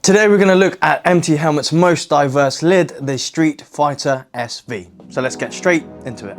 Today we're going to look at MT Helmet's most diverse lid, the Streetfighter SV. So let's get straight into it.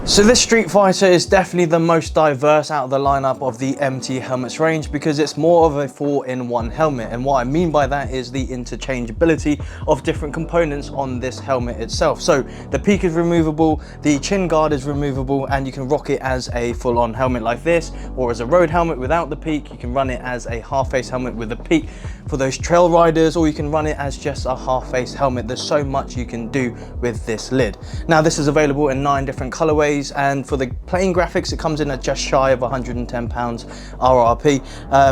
So this Streetfighter is definitely the most diverse out of the lineup of the MT Helmets range because it's more of a 4-in-1 helmet, and what I mean by that is the interchangeability of different components on this helmet itself. So the peak is removable, the chin guard is removable, and you can rock it as a full-on helmet like this, or as a road helmet without the peak. You can run it as a half-face helmet with a peak for those trail riders, or you can run it as just a half-face helmet. There's so much you can do with this lid. Now this is available in 9 different colorways, and for the plain graphics it comes in at just shy of £110 RRP,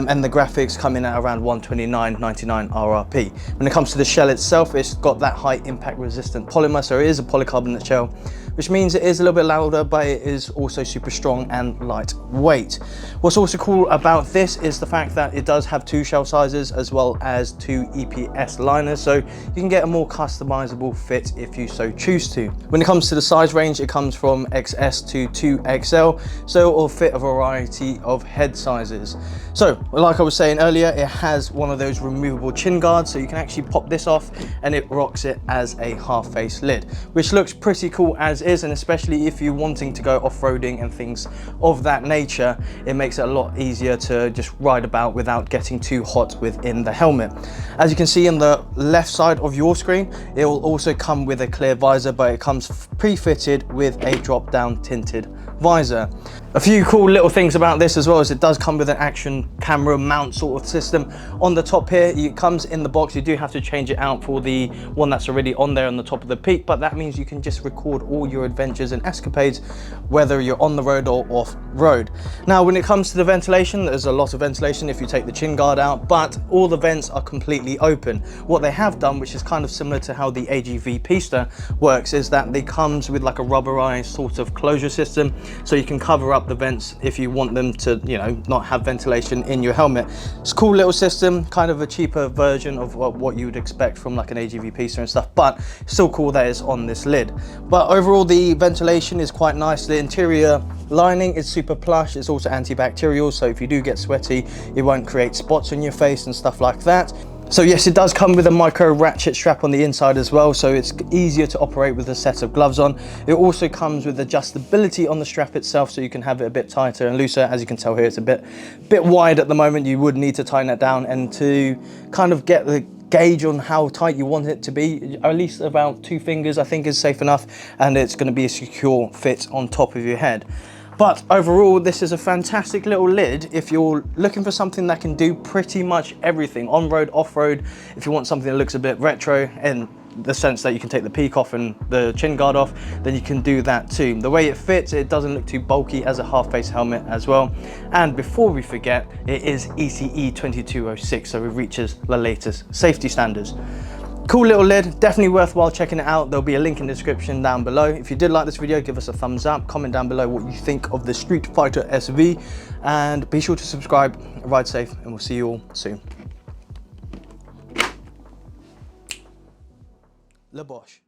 and the graphics come in at around £129.99 RRP. When it comes to the shell itself, it's got that high impact resistant polymer, so it is a polycarbonate shell, which means it is a little bit louder, but it is also super strong and lightweight. What's also cool about this is the fact that it does have 2 shell sizes as well as 2 EPS liners, so you can get a more customizable fit if you so choose to. When it comes to the size range, it comes from XS to 2XL, so it will fit a variety of head sizes. So like I was saying earlier, it has one of those removable chin guards, so you can actually pop this off and it rocks it as a half-face lid, which looks pretty cool as is, and especially if you're wanting to go off-roading and things of that nature, it makes it a lot easier to just ride about without getting too hot within the helmet. As you can see on the left side of your screen, it will also come with a clear visor, but it comes pre-fitted with a drop-down tinted visor. A few cool little things about this as well is it does come with an action camera mount sort of system on the top here. It comes in the box. You do have to change it out for the one that's already on there on the top of the peak, but that means you can just record all your adventures and escapades whether you're on the road or off road. Now when it comes to the ventilation, there's a lot of ventilation if you take the chin guard out, but all the vents are completely open. What they have done, which is kind of similar to how the AGV Pista works, is that they comes with like a rubberized sort of closure system, so you can cover up the vents if you want them to, you know, not have ventilation in your helmet. It's a cool little system, kind of a cheaper version of what you would expect from like an AGV Pista and stuff, but still cool that it's on this lid. But overall the ventilation is quite nice. The interior lining is super plush. It's also antibacterial, so if you do get sweaty, it won't create spots on your face and stuff like that. So yes, it does come with a micro ratchet strap on the inside as well, so it's easier to operate with a set of gloves on. It also comes with adjustability on the strap itself, so you can have it a bit tighter and looser. As you can tell here, it's a bit wide at the moment. You would need to tighten it down, and to kind of get the gauge on how tight you want it to be, at least about 2 fingers I think is safe enough, and it's going to be a secure fit on top of your head. But overall, this is a fantastic little lid if you're looking for something that can do pretty much everything, on-road, off-road. If you want something that looks a bit retro in the sense that you can take the peak off and the chin guard off, then you can do that too. The way it fits, it doesn't look too bulky as a half-face helmet as well. And before we forget, it is ECE 2206, so it reaches the latest safety standards. Cool little lid, definitely worthwhile checking it out. There'll be a link in the description down below. If you did like this video, give us a thumbs up, comment down below what you think of the Streetfighter SV, and be sure to subscribe, ride safe, and we'll see you all soon. Le Bosch.